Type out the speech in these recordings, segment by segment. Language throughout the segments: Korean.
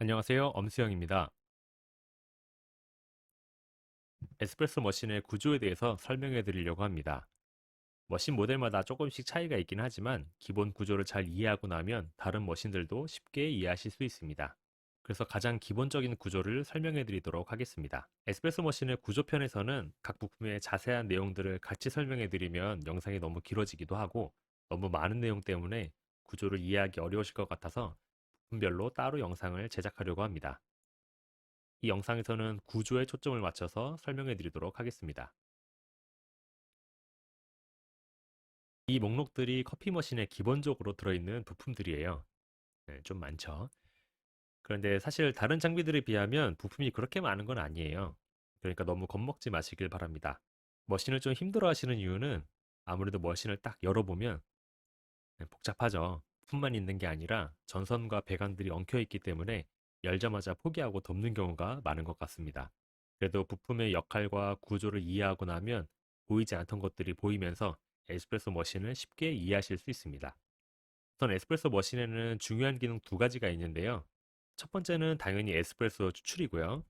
안녕하세요. 엄수영입니다. 에스프레소 머신의 구조에 대해서 설명해 드리려고 합니다. 머신 모델마다 조금씩 차이가 있긴 하지만 기본 구조를 잘 이해하고 나면 다른 머신들도 쉽게 이해하실 수 있습니다. 그래서 가장 기본적인 구조를 설명해 드리도록 하겠습니다. 에스프레소 머신의 구조편에서는 각 부품의 자세한 내용들을 같이 설명해 드리면 영상이 너무 길어지기도 하고 너무 많은 내용 때문에 구조를 이해하기 어려우실 것 같아서 부품별로 따로 영상을 제작하려고 합니다. 이 영상에서는 구조에 초점을 맞춰서 설명해 드리도록 하겠습니다. 이 목록들이 커피 머신에 기본적으로 들어있는 부품들이에요. 네, 좀 많죠. 그런데 사실 다른 장비들에 비하면 부품이 그렇게 많은 건 아니에요. 그러니까 너무 겁먹지 마시길 바랍니다. 머신을 좀 힘들어 하시는 이유는 아무래도 머신을 딱 열어보면 복잡하죠. 부품만 있는 게 아니라 전선과 배관들이 엉켜 있기 때문에 열자마자 포기하고 덮는 경우가 많은 것 같습니다. 그래도 부품의 역할과 구조를 이해하고 나면 보이지 않던 것들이 보이면서 에스프레소 머신을 쉽게 이해하실 수 있습니다. 우선 에스프레소 머신에는 중요한 기능 두 가지가 있는데요. 첫 번째는 당연히 에스프레소 추출이고요.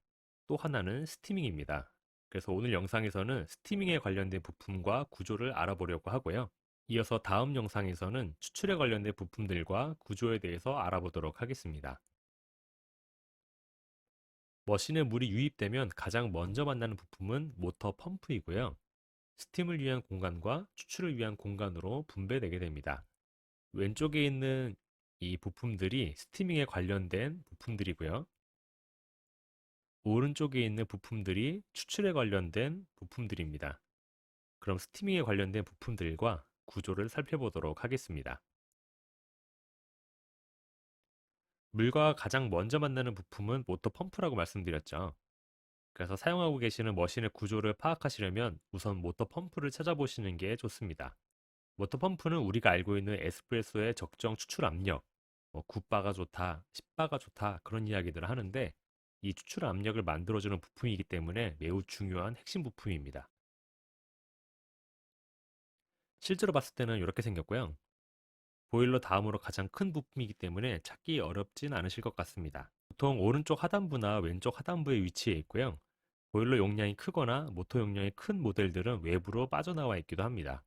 또 하나는 스티밍입니다. 그래서 오늘 영상에서는 스티밍에 관련된 부품과 구조를 알아보려고 하고요. 이어서 다음 영상에서는 추출에 관련된 부품들과 구조에 대해서 알아보도록 하겠습니다. 머신에 물이 유입되면 가장 먼저 만나는 부품은 모터 펌프이고요. 스팀을 위한 공간과 추출을 위한 공간으로 분배되게 됩니다. 왼쪽에 있는 이 부품들이 스티밍에 관련된 부품들이고요. 오른쪽에 있는 부품들이 추출에 관련된 부품들입니다. 그럼 스티밍에 관련된 부품들과 구조를 살펴보도록 하겠습니다. 물과 가장 먼저 만나는 부품은 모터 펌프라고 말씀드렸죠. 그래서 사용하고 계시는 머신의 구조를 파악하시려면 우선 모터 펌프를 찾아보시는 게 좋습니다. 모터 펌프는 우리가 알고 있는 에스프레소의 적정 추출 압력, 9바가 좋다, 10바가 좋다 그런 이야기들을 하는데 이 추출 압력을 만들어주는 부품이기 때문에 매우 중요한 핵심 부품입니다. 실제로 봤을 때는 이렇게 생겼고요. 보일러 다음으로 가장 큰 부품이기 때문에 찾기 어렵진 않으실 것 같습니다. 보통 오른쪽 하단부나 왼쪽 하단부에 위치해 있고요. 보일러 용량이 크거나 모터 용량이 큰 모델들은 외부로 빠져나와 있기도 합니다.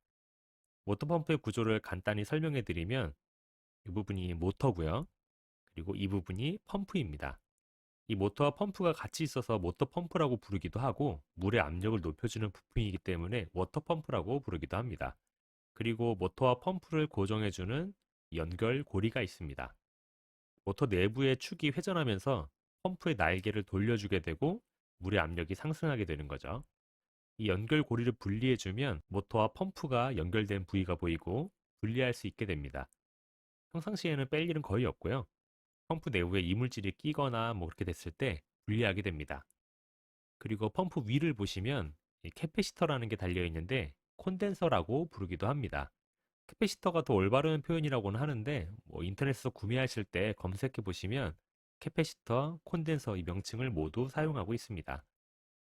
모터펌프의 구조를 간단히 설명해 드리면 이 부분이 모터고요. 그리고 이 부분이 펌프입니다. 이 모터와 펌프가 같이 있어서 모터 펌프라고 부르기도 하고 물의 압력을 높여주는 부품이기 때문에 워터 펌프라고 부르기도 합니다. 그리고 모터와 펌프를 고정해주는 연결 고리가 있습니다. 모터 내부의 축이 회전하면서 펌프의 날개를 돌려주게 되고 물의 압력이 상승하게 되는 거죠. 이 연결 고리를 분리해주면 모터와 펌프가 연결된 부위가 보이고 분리할 수 있게 됩니다. 평상시에는 뺄 일은 거의 없고요. 펌프 내부에 이물질이 끼거나 그렇게 됐을 때 분리하게 됩니다. 그리고 펌프 위를 보시면 이 캐패시터라는 게 달려 있는데 콘덴서라고 부르기도 합니다. 캐패시터가 더 올바른 표현이라고는 하는데 인터넷에서 구매하실 때 검색해 보시면 캐패시터, 콘덴서 이 명칭을 모두 사용하고 있습니다.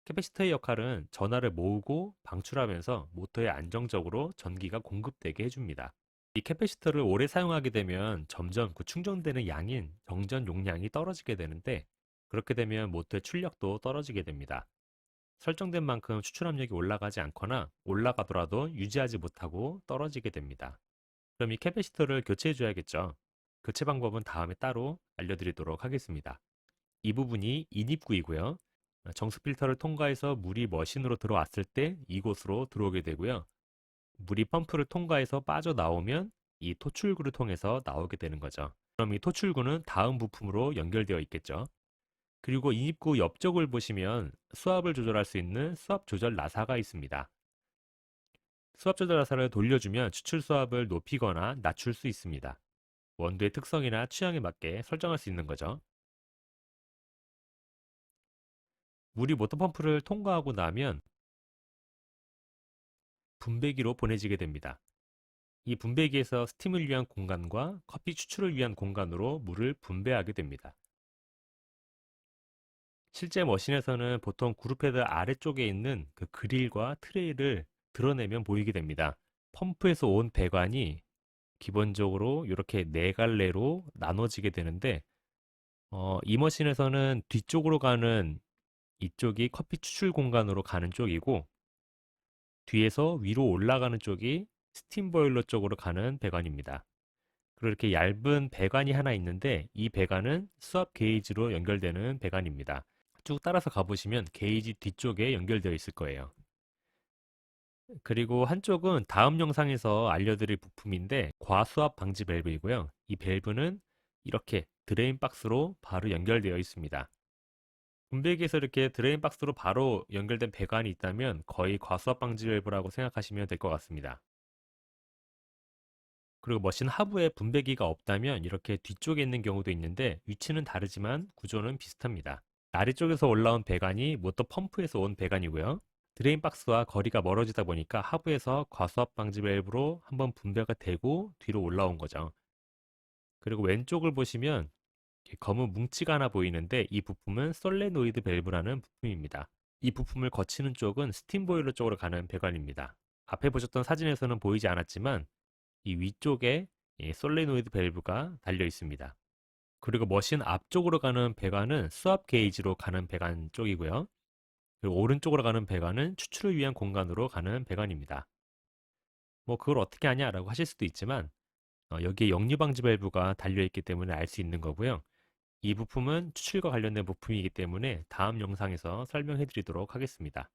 캐패시터의 역할은 전하를 모으고 방출하면서 모터에 안정적으로 전기가 공급되게 해줍니다. 이 캐패시터를 오래 사용하게 되면 점점 그 충전되는 양인 정전 용량이 떨어지게 되는데 그렇게 되면 모터의 출력도 떨어지게 됩니다. 설정된 만큼 추출 압력이 올라가지 않거나 올라가더라도 유지하지 못하고 떨어지게 됩니다. 그럼 이 캐패시터를 교체해 줘야겠죠. 교체 방법은 다음에 따로 알려드리도록 하겠습니다. 이 부분이 인입구이고요. 정수 필터를 통과해서 물이 머신으로 들어왔을 때 이곳으로 들어오게 되고요. 물이 펌프를 통과해서 빠져나오면 이 토출구를 통해서 나오게 되는 거죠. 그럼 이 토출구는 다음 부품으로 연결되어 있겠죠. 그리고 인입구 옆쪽을 보시면 수압을 조절할 수 있는 수압 조절 나사가 있습니다. 수압 조절 나사를 돌려주면 추출 수압을 높이거나 낮출 수 있습니다. 원두의 특성이나 취향에 맞게 설정할 수 있는 거죠. 물이 모터펌프를 통과하고 나면 분배기로 보내지게 됩니다. 이 분배기에서 스팀을 위한 공간과 커피 추출을 위한 공간으로 물을 분배하게 됩니다. 실제 머신에서는 보통 그룹헤드 아래쪽에 있는 그 그릴과 트레이를 드러내면 보이게 됩니다. 펌프에서 온 배관이 기본적으로 이렇게 네 갈래로 나눠지게 되는데 이 머신에서는 뒤쪽으로 가는 이쪽이 커피 추출 공간으로 가는 쪽이고, 뒤에서 위로 올라가는 쪽이 스팀 보일러 쪽으로 가는 배관입니다. 그리고 이렇게 얇은 배관이 하나 있는데, 이 배관은 수압 게이지로 연결되는 배관입니다. 쭉 따라서 가보시면 게이지 뒤쪽에 연결되어 있을 거예요. 그리고 한쪽은 다음 영상에서 알려드릴 부품인데, 과수압 방지 밸브이고요. 이 밸브는 이렇게 드레인 박스로 바로 연결되어 있습니다. 분배기에서 이렇게 드레인 박스로 바로 연결된 배관이 있다면 거의 과수압 방지 밸브라고 생각하시면 될 것 같습니다. 그리고 머신 하부에 분배기가 없다면 이렇게 뒤쪽에 있는 경우도 있는데, 위치는 다르지만 구조는 비슷합니다. 아래 쪽에서 올라온 배관이 모터 펌프에서 온 배관이고요. 드레인 박스와 거리가 멀어지다 보니까 하부에서 과수압 방지 밸브로 한번 분배가 되고 뒤로 올라온 거죠. 그리고 왼쪽을 보시면 이렇게 검은 뭉치가 하나 보이는데, 이 부품은 솔레노이드 밸브라는 부품입니다. 이 부품을 거치는 쪽은 스팀 보일러 쪽으로 가는 배관입니다. 앞에 보셨던 사진에서는 보이지 않았지만 이 위쪽에 이 솔레노이드 밸브가 달려 있습니다. 그리고 머신 앞쪽으로 가는 배관은 수압 게이지로 가는 배관 쪽이고요. 그리고 오른쪽으로 가는 배관은 추출을 위한 공간으로 가는 배관입니다. 뭐 그걸 어떻게 하냐라고 하실 수도 있지만, 여기에 역류 방지 밸브가 달려 있기 때문에 알 수 있는 거고요. 이 부품은 추출과 관련된 부품이기 때문에 다음 영상에서 설명해 드리도록 하겠습니다.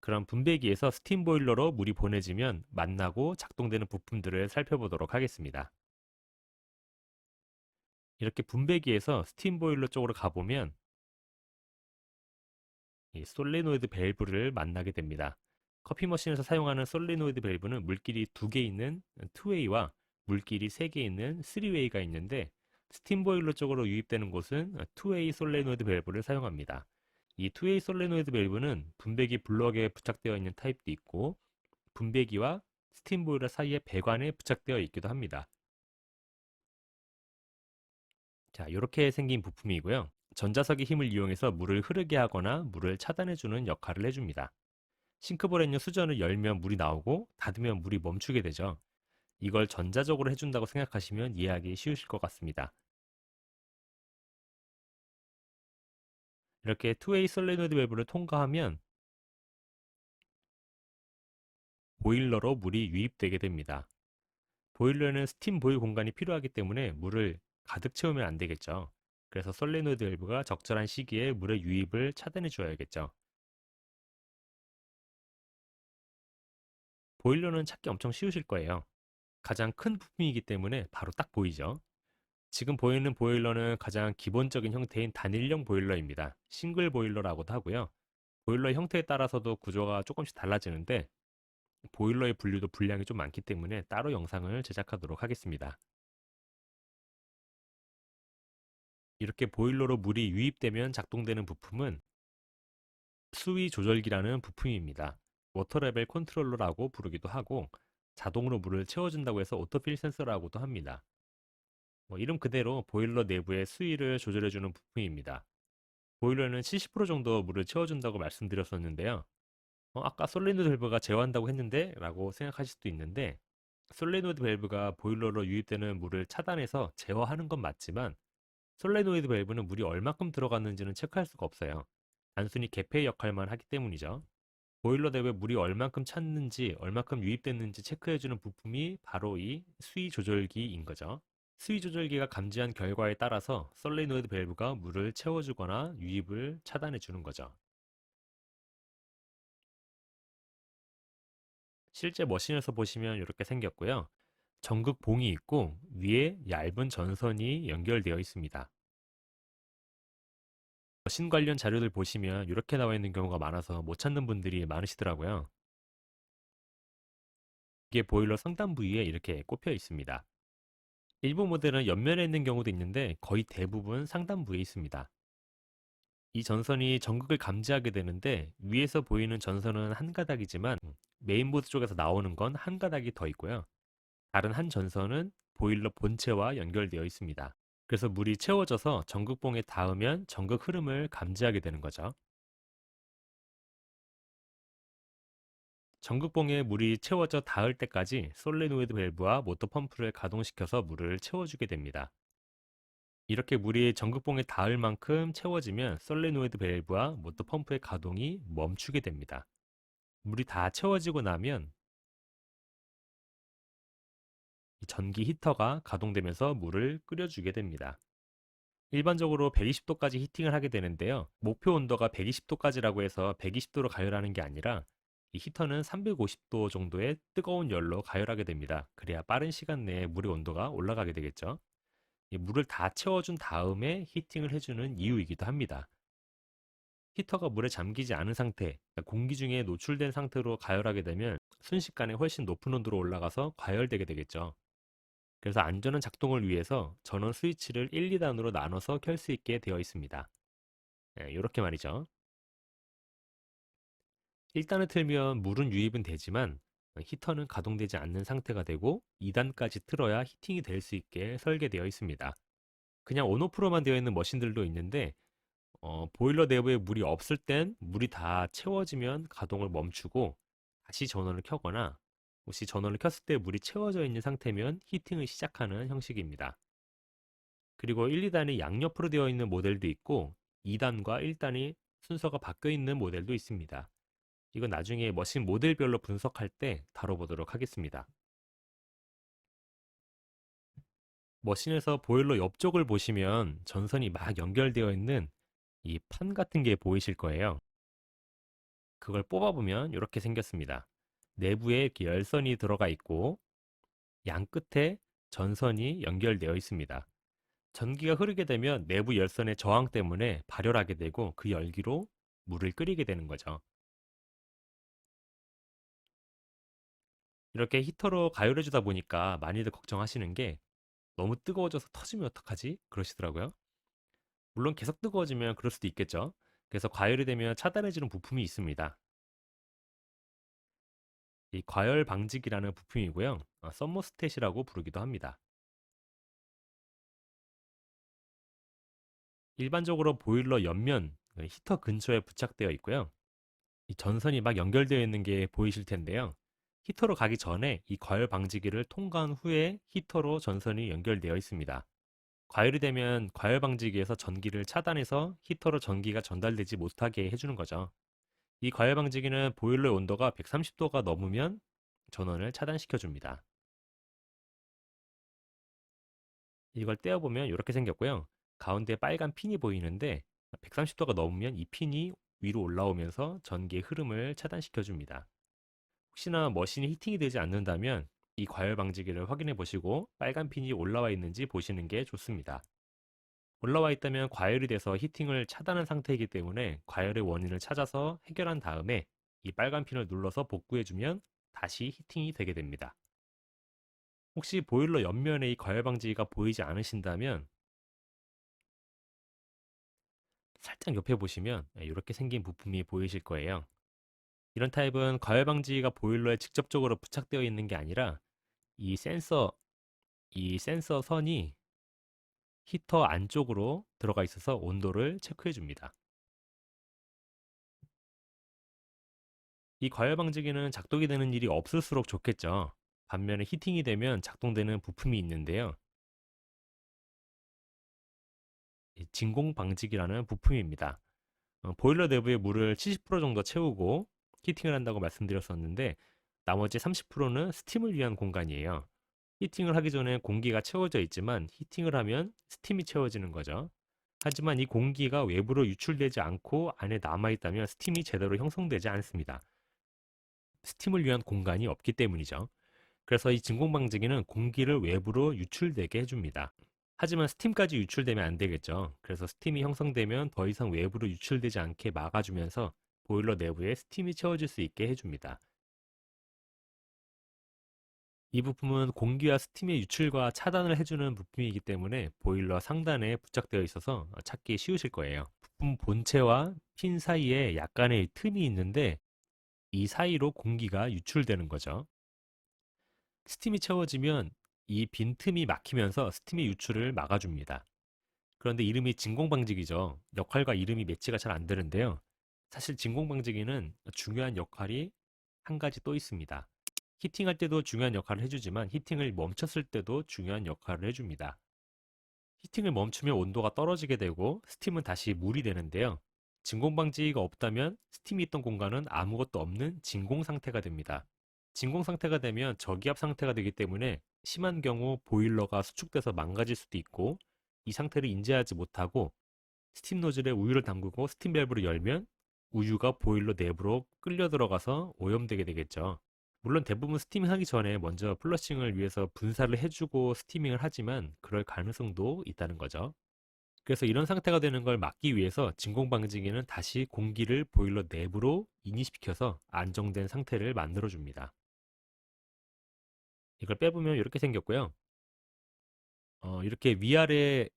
그럼 분배기에서 스팀 보일러로 물이 보내지면 만나고 작동되는 부품들을 살펴보도록 하겠습니다. 이렇게 분배기에서 스팀 보일러 쪽으로 가보면 이 솔레노이드 밸브를 만나게 됩니다. 커피 머신에서 사용하는 솔레노이드 밸브는 물길이 2개 있는 투웨이와 물길이 3개 있는 쓰리웨이가 있는데, 스팀 보일러 쪽으로 유입되는 곳은 투웨이 솔레노이드 밸브를 사용합니다. 이 투웨이 솔레노이드 밸브는 분배기 블럭에 부착되어 있는 타입도 있고, 분배기와 스팀 보일러 사이의 배관에 부착되어 있기도 합니다. 자, 이렇게 생긴 부품이고요. 전자석의 힘을 이용해서 물을 흐르게 하거나 물을 차단해주는 역할을 해줍니다. 싱크볼에 있는 수전을 열면 물이 나오고 닫으면 물이 멈추게 되죠. 이걸 전자적으로 해준다고 생각하시면 이해하기 쉬우실 것 같습니다. 이렇게 투웨이 솔레노이드 밸브를 통과하면 보일러로 물이 유입되게 됩니다. 보일러에는 스팀 보일 공간이 필요하기 때문에 물을 가득 채우면 안 되겠죠. 그래서 솔레노이드 밸브가 적절한 시기에 물의 유입을 차단해 줘야겠죠. 보일러는 찾기 엄청 쉬우실 거예요. 가장 큰 부품이기 때문에 바로 딱 보이죠. 지금 보이는 보일러는 가장 기본적인 형태인 단일형 보일러입니다. 싱글 보일러라고도 하고요. 보일러 형태에 따라서도 구조가 조금씩 달라지는데, 보일러의 분류도 분량이 좀 많기 때문에 따로 영상을 제작하도록 하겠습니다. 이렇게 보일러로 물이 유입되면 작동되는 부품은 수위 조절기라는 부품입니다. 워터 레벨 컨트롤러라고 부르기도 하고, 자동으로 물을 채워준다고 해서 오토필 센서라고도 합니다. 이름 그대로 보일러 내부의 수위를 조절해주는 부품입니다. 보일러는 70% 정도 물을 채워준다고 말씀드렸었는데요. 아까 솔레노이드 밸브가 제어한다고 했는데 라고 생각하실 수도 있는데, 솔레노이드 밸브가 보일러로 유입되는 물을 차단해서 제어하는 건 맞지만, 솔레노이드 밸브는 물이 얼마큼 들어갔는지는 체크할 수가 없어요. 단순히 개폐 역할만 하기 때문이죠. 보일러 내부에 물이 얼만큼 찼는지, 얼마큼 유입됐는지 체크해주는 부품이 바로 이 수위 조절기인 거죠. 수위 조절기가 감지한 결과에 따라서 솔레노이드 밸브가 물을 채워주거나 유입을 차단해 주는 거죠. 실제 머신에서 보시면 이렇게 생겼고요. 전극 봉이 있고 위에 얇은 전선이 연결되어 있습니다. 머신 관련 자료들 보시면 이렇게 나와 있는 경우가 많아서 못 찾는 분들이 많으시더라고요. 이게 보일러 상단 부위에 이렇게 꼽혀 있습니다. 일부 모델은 옆면에 있는 경우도 있는데 거의 대부분 상단 부위에 있습니다. 이 전선이 전극을 감지하게 되는데, 위에서 보이는 전선은 한 가닥이지만 메인보드 쪽에서 나오는 건 한 가닥이 더 있고요. 다른 한 전선은 보일러 본체와 연결되어 있습니다. 그래서 물이 채워져서 전극봉에 닿으면 전극 흐름을 감지하게 되는 거죠. 전극봉에 물이 채워져 닿을 때까지 솔레노이드 밸브와 모터 펌프를 가동시켜서 물을 채워주게 됩니다. 이렇게 물이 전극봉에 닿을 만큼 채워지면 솔레노이드 밸브와 모터 펌프의 가동이 멈추게 됩니다. 물이 다 채워지고 나면 이 전기 히터가 가동되면서 물을 끓여주게 됩니다. 일반적으로 120도까지 히팅을 하게 되는데요. 목표 온도가 120도까지라고 해서 120도로 가열하는 게 아니라 이 히터는 350도 정도의 뜨거운 열로 가열하게 됩니다. 그래야 빠른 시간 내에 물의 온도가 올라가게 되겠죠. 이 물을 다 채워준 다음에 히팅을 해주는 이유이기도 합니다. 히터가 물에 잠기지 않은 상태, 그러니까 공기 중에 노출된 상태로 가열하게 되면 순식간에 훨씬 높은 온도로 올라가서 과열되게 되겠죠. 그래서 안전한 작동을 위해서 전원 스위치를 1, 2단으로 나눠서 켤 수 있게 되어 있습니다. 이렇게 말이죠. 1단을 틀면 물은 유입은 되지만 히터는 가동되지 않는 상태가 되고 2단까지 틀어야 히팅이 될 수 있게 설계되어 있습니다. 그냥 온오프로만 되어 있는 머신들도 있는데 보일러 내부에 물이 없을 땐 물이 다 채워지면 가동을 멈추고 다시 전원을 켜거나 혹시 전원을 켰을 때 물이 채워져 있는 상태면 히팅을 시작하는 형식입니다. 그리고 1, 2단이 양옆으로 되어 있는 모델도 있고 2단과 1단이 순서가 바뀌어 있는 모델도 있습니다. 이건 나중에 머신 모델별로 분석할 때 다뤄보도록 하겠습니다. 머신에서 보일러 옆쪽을 보시면 전선이 막 연결되어 있는 이 판 같은 게 보이실 거예요. 그걸 뽑아보면 이렇게 생겼습니다. 내부에 이렇게 열선이 들어가 있고 양 끝에 전선이 연결되어 있습니다. 전기가 흐르게 되면 내부 열선의 저항 때문에 발열하게 되고 그 열기로 물을 끓이게 되는 거죠. 이렇게 히터로 가열해 주다 보니까 많이들 걱정하시는 게 너무 뜨거워져서 터지면 어떡하지? 그러시더라고요. 물론 계속 뜨거워지면 그럴 수도 있겠죠. 그래서 과열이 되면 차단해 주는 부품이 있습니다. 이 과열 방지기라는 부품이고요. 썸머스탯이라고 부르기도 합니다. 일반적으로 보일러 옆면 히터 근처에 부착되어 있고요. 이 전선이 막 연결되어 있는 게 보이실 텐데요. 히터로 가기 전에 이 과열 방지기를 통과한 후에 히터로 전선이 연결되어 있습니다. 과열이 되면 과열 방지기에서 전기를 차단해서 히터로 전기가 전달되지 못하게 해주는 거죠. 이 과열 방지기는 보일러의 온도가 130도가 넘으면 전원을 차단시켜 줍니다. 이걸 떼어보면 이렇게 생겼고요. 가운데 빨간 핀이 보이는데 130도가 넘으면 이 핀이 위로 올라오면서 전기의 흐름을 차단시켜 줍니다. 혹시나 머신이 히팅이 되지 않는다면 이 과열 방지기를 확인해 보시고 빨간 핀이 올라와 있는지 보시는 게 좋습니다. 올라와 있다면 과열이 돼서 히팅을 차단한 상태이기 때문에 과열의 원인을 찾아서 해결한 다음에 이 빨간 핀을 눌러서 복구해주면 다시 히팅이 되게 됩니다. 혹시 보일러 옆면에 이 과열 방지기가 보이지 않으신다면 살짝 옆에 보시면 이렇게 생긴 부품이 보이실 거예요. 이런 타입은 과열 방지기가 보일러에 직접적으로 부착되어 있는 게 아니라 이 센서, 이 센서 선이 히터 안쪽으로 들어가 있어서 온도를 체크해 줍니다. 이 과열 방지기는 작동이 되는 일이 없을수록 좋겠죠. 반면에 히팅이 되면 작동되는 부품이 있는데요. 이 진공 방지기라는 부품입니다. 보일러 내부에 물을 70% 정도 채우고 히팅을 한다고 말씀드렸었는데 나머지 30%는 스팀을 위한 공간이에요. 히팅을 하기 전에 공기가 채워져 있지만 히팅을 하면 스팀이 채워지는 거죠. 하지만 이 공기가 외부로 유출되지 않고 안에 남아있다면 스팀이 제대로 형성되지 않습니다. 스팀을 위한 공간이 없기 때문이죠. 그래서 이 진공방지기는 공기를 외부로 유출되게 해줍니다. 하지만 스팀까지 유출되면 안 되겠죠. 그래서 스팀이 형성되면 더 이상 외부로 유출되지 않게 막아주면서 보일러 내부에 스팀이 채워질 수 있게 해줍니다. 이 부품은 공기와 스팀의 유출과 차단을 해주는 부품이기 때문에 보일러 상단에 부착되어 있어서 찾기 쉬우실 거예요. 부품 본체와 핀 사이에 약간의 틈이 있는데 이 사이로 공기가 유출되는 거죠. 스팀이 채워지면 이 빈틈이 막히면서 스팀의 유출을 막아줍니다. 그런데 이름이 진공방지기죠. 역할과 이름이 매치가 잘 안 되는데요. 사실 진공방지기는 중요한 역할이 한 가지 또 있습니다. 히팅할 때도 중요한 역할을 해주지만 히팅을 멈췄을 때도 중요한 역할을 해줍니다. 히팅을 멈추면 온도가 떨어지게 되고 스팀은 다시 물이 되는데요. 진공 방지가 없다면 스팀이 있던 공간은 아무것도 없는 진공 상태가 됩니다. 진공 상태가 되면 저기압 상태가 되기 때문에 심한 경우 보일러가 수축돼서 망가질 수도 있고, 이 상태를 인지하지 못하고 스팀 노즐에 우유를 담그고 스팀 밸브를 열면 우유가 보일러 내부로 끌려 들어가서 오염되게 되겠죠. 물론 대부분 스티밍하기 전에 먼저 플러싱을 위해서 분사를 해주고 스티밍을 하지만 그럴 가능성도 있다는 거죠. 그래서 이런 상태가 되는 걸 막기 위해서 진공 방지기는 다시 공기를 보일러 내부로 인입시켜서 안정된 상태를 만들어 줍니다. 이걸 빼보면 이렇게 생겼고요. 이렇게 위아래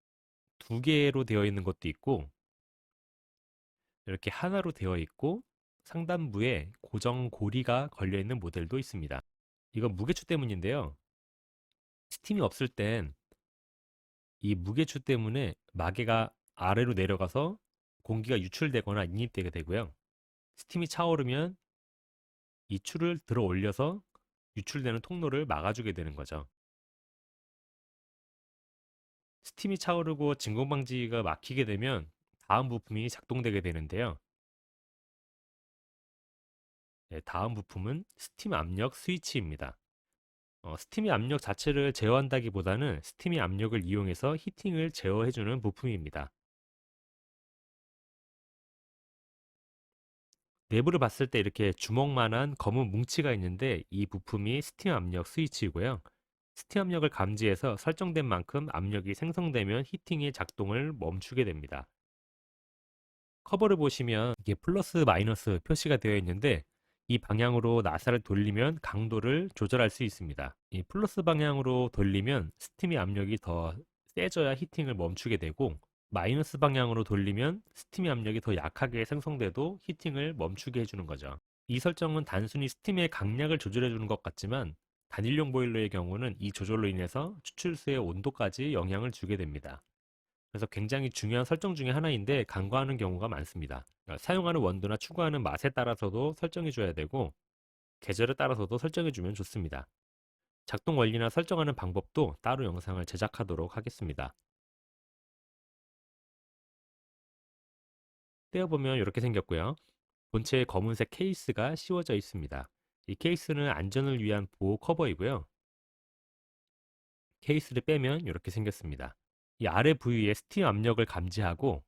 두 개로 되어 있는 것도 있고, 이렇게 하나로 되어 있고, 상단부에 고정 고리가 걸려 있는 모델도 있습니다. 이건 무게추 때문인데요. 스팀이 없을 땐 이 무게추 때문에 마개가 아래로 내려가서 공기가 유출되거나 인입되게 되고요. 스팀이 차오르면 이 추를 들어 올려서 유출되는 통로를 막아주게 되는 거죠. 스팀이 차오르고 진공방지가 막히게 되면 다음 부품이 작동되게 되는데요. 네, 다음 부품은 스팀 압력 스위치입니다. 스팀의 압력 자체를 제어한다기보다는 스팀의 압력을 이용해서 히팅을 제어해주는 부품입니다. 내부를 봤을 때 이렇게 주먹만한 검은 뭉치가 있는데, 이 부품이 스팀 압력 스위치이고요. 스팀 압력을 감지해서 설정된 만큼 압력이 생성되면 히팅의 작동을 멈추게 됩니다. 커버를 보시면 이게 플러스 마이너스 표시가 되어 있는데, 이 방향으로 나사를 돌리면 강도를 조절할 수 있습니다. 이 플러스 방향으로 돌리면 스팀의 압력이 더 세져야 히팅을 멈추게 되고, 마이너스 방향으로 돌리면 스팀의 압력이 더 약하게 생성돼도 히팅을 멈추게 해주는 거죠. 이 설정은 단순히 스팀의 강약을 조절해 주는 것 같지만, 단일용 보일러의 경우는 이 조절로 인해서 추출수의 온도까지 영향을 주게 됩니다. 그래서 굉장히 중요한 설정 중에 하나인데 간과하는 경우가 많습니다. 사용하는 원두나 추구하는 맛에 따라서도 설정해 줘야 되고, 계절에 따라서도 설정해 주면 좋습니다. 작동 원리나 설정하는 방법도 따로 영상을 제작하도록 하겠습니다. 떼어보면 이렇게 생겼고요. 본체에 검은색 케이스가 씌워져 있습니다. 이 케이스는 안전을 위한 보호 커버이고요. 케이스를 빼면 이렇게 생겼습니다. 이 아래 부위에 스팀 압력을 감지하고,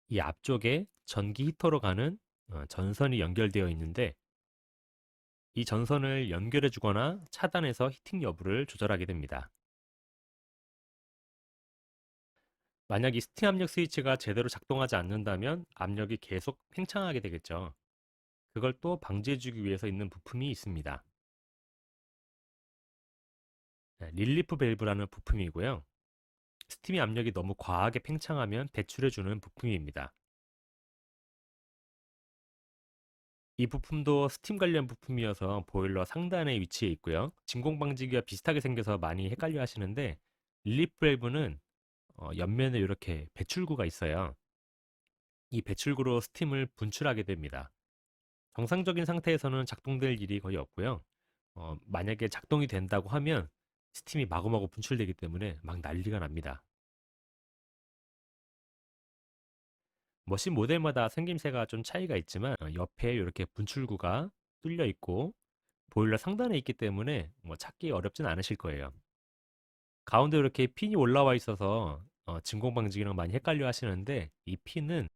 이 앞쪽에 전기 히터로 가는 전선이 연결되어 있는데, 이 전선을 연결해 주거나 차단해서 히팅 여부를 조절하게 됩니다. 만약 이 스팀 압력 스위치가 제대로 작동하지 않는다면 압력이 계속 팽창하게 되겠죠. 그걸 또 방지해 주기 위해서 있는 부품이 있습니다. 네, 릴리프 밸브라는 부품이고요. 스팀의 압력이 너무 과하게 팽창하면 배출해 주는 부품입니다. 이 부품도 스팀 관련 부품이어서 보일러 상단에 위치해 있고요. 진공 방지기와 비슷하게 생겨서 많이 헷갈려 하시는데, 릴리프 밸브는 옆면에 이렇게 배출구가 있어요. 이 배출구로 스팀을 분출하게 됩니다. 정상적인 상태에서는 작동될 일이 거의 없고요. 만약에 작동이 된다고 하면 스팀이 마구마구 분출되기 때문에 막 난리가 납니다. 머신 모델마다 생김새가 좀 차이가 있지만, 옆에 이렇게 분출구가 뚫려 있고 보일러 상단에 있기 때문에 뭐 찾기 어렵진 않으실 거예요. 가운데 이렇게 핀이 올라와 있어서 진공 방지기랑 많이 헷갈려 하시는데, 이 핀은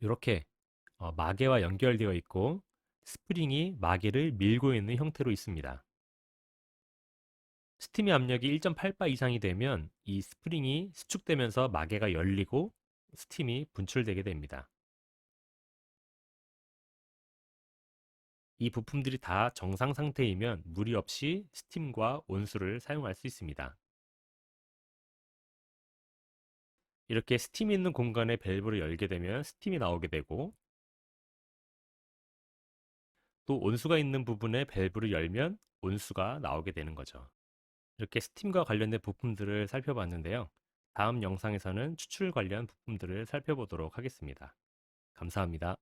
이렇게 마개와 연결되어 있고 스프링이 마개를 밀고 있는 형태로 있습니다. 스팀의 압력이 1.8바 이상이 되면 이 스프링이 수축되면서 마개가 열리고 스팀이 분출되게 됩니다. 이 부품들이 다 정상 상태이면 무리 없이 스팀과 온수를 사용할 수 있습니다. 이렇게 스팀이 있는 공간에 밸브를 열게 되면 스팀이 나오게 되고, 또 온수가 있는 부분에 밸브를 열면 온수가 나오게 되는 거죠. 이렇게 스팀과 관련된 부품들을 살펴봤는데요. 다음 영상에서는 추출 관련 부품들을 살펴보도록 하겠습니다. 감사합니다.